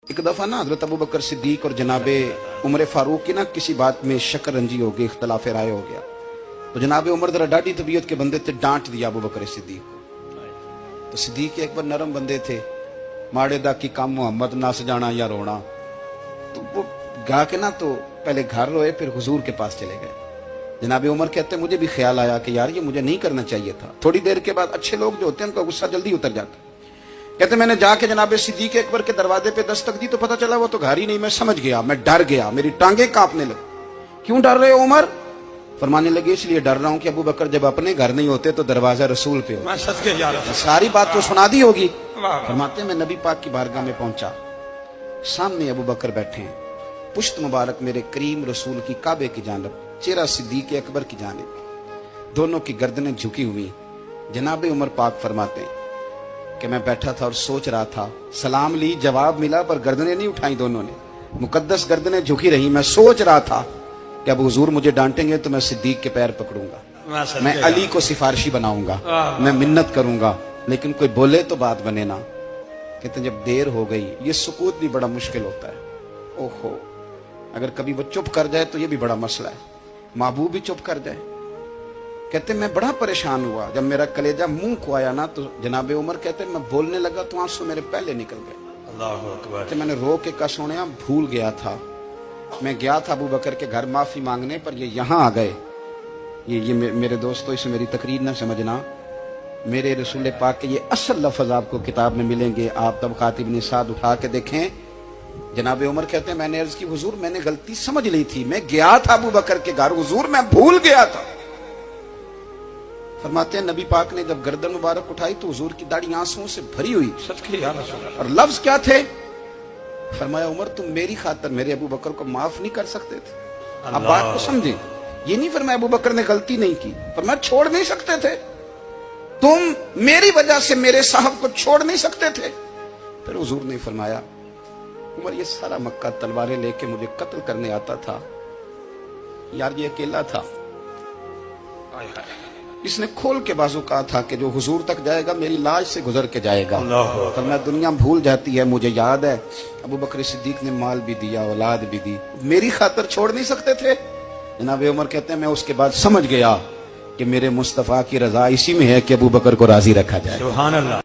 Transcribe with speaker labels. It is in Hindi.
Speaker 1: एक दफा ना हजरत अबू बकर सिद्दीक और जनाबे उमर फारूक की ना किसी बात में शकरंजी हो गई, इख्तलाफ राय हो गया। तो जनाबे उमर जरा डाढ़ी तबीयत के बंदे थे, डांट दिया अबू बकर सिद्दीक को। तो सिद्दीक एक बार नरम बंदे थे, माड़े दा की काम मोहम्मद नस जाना या रोना। तो वो गा के ना तो पहले घर रोए, फिर हुजूर के पास चले गए। जनाबे उमर कहते मुझे भी ख्याल आया कि यार ये मुझे नहीं करना चाहिए था। थोड़ी देर के बाद अच्छे लोग जो होते हैं उनका गुस्सा जल्दी उतर जाता। कहते मैंने जाके जनाबे सिद्दीक अकबर के दरवाजे पे दस्तक दी तो पता चला वो तो घर ही नहीं। मैं समझ गया, मैं डर गया, मेरी टांगे कांपने लगी। क्यों डर रहे हो उमर? फरमाने लगे इसलिए डर रहा हूं कि अबू बकर जब अपने घर नहीं होते तो दरवाजा रसूल पे होता। सारी बात तो सुना दी होगी। फरमाते मैं नबी पाक की बारगाह में पहुंचा, सामने अबू बकर बैठे हैं, पुश्त मुबारक मेरे करीम रसूल की काबे की जानब, चेहरा सिद्दीक अकबर की जानब, दोनों की गर्दनें झुकी हुई। जनाबे उमर पाक फरमाते हैं कि मैं बैठा था और सोच रहा था, सलाम ली, जवाब मिला, पर गर्दनें नहीं उठाई दोनों ने, मुकद्दस गर्दनें झुकी रही। मैं सोच रहा था कि अब हुजूर मुझे डांटेंगे तो मैं सिद्दीक के पैर पकड़ूंगा, मैं अली को सिफारिशी बनाऊंगा, मैं मिन्नत करूंगा, लेकिन कोई बोले तो बात बने ना। कहते जब देर हो गई, ये सुकूत भी बड़ा मुश्किल होता है। ओहो, अगर कभी वो चुप कर जाए तो ये भी बड़ा मसला है, महबूब भी चुप कर जाए। कहते मैं बड़ा परेशान हुआ, जब मेरा कलेजा मुंह को आया ना तो जनाबे उमर कहते मैं बोलने लगा तो आंसू मेरे पहले निकल गए। अल्लाहू अकबर। मैंने रो के कहा सोनिया भूल गया था, मैं गया था अबू बकर के घर माफी मांगने, पर ये यहाँ आ गए। ये मेरे दोस्तों, इसे मेरी तकरीर ना समझना, मेरे रसूल पाक के ये असल लफ्ज आपको किताब में मिलेंगे। आप तबक़ात इब्न साद उठा के देखें। जनाबे उमर कहते हैं मैंने अर्ज की हुजूर मैंने गलती समझ ली थी, मैं गया था अबू बकर के घर, हुजूर मैं भूल गया था। फरमाते हैं नबी पाक ने जब गर्दन मुबारक उठाई तो हुजूर की दाढ़ी आंसुओं से भरी हुई। और लफ्ज क्या थे? फरमाया उमर तुम मेरी खातर मेरे अबू बकर को माफ नहीं कर सकते थे? अब बात को समझे, ये नहीं फरमाया अबू बकर ने गलती नहीं की, फरमाया छोड़ नहीं सकते थे, तुम मेरी वजह से मेरे साहब को छोड़ नहीं सकते थे। फिर हुजूर ने फरमाया उमर ये सारा मक्का तलवारें लेके मुझे कत्ल करने आता था, यार ये अकेला था, इसने खोल के बाजू कहा था कि जो हुजूर तक जाएगा मेरी लाश से गुजर के जाएगा। फरमाया दुनिया भूल जाती है, मुझे याद है अबू बकर सिद्दीक ने माल भी दिया, औलाद भी दी, मेरी खातर छोड़ नहीं सकते थे। जनाबे उमर कहते हैं मैं उसके बाद समझ गया कि मेरे मुस्तफा की रजा इसी में है कि अबू बकर को राजी रखा जाए। सुभान अल्लाह।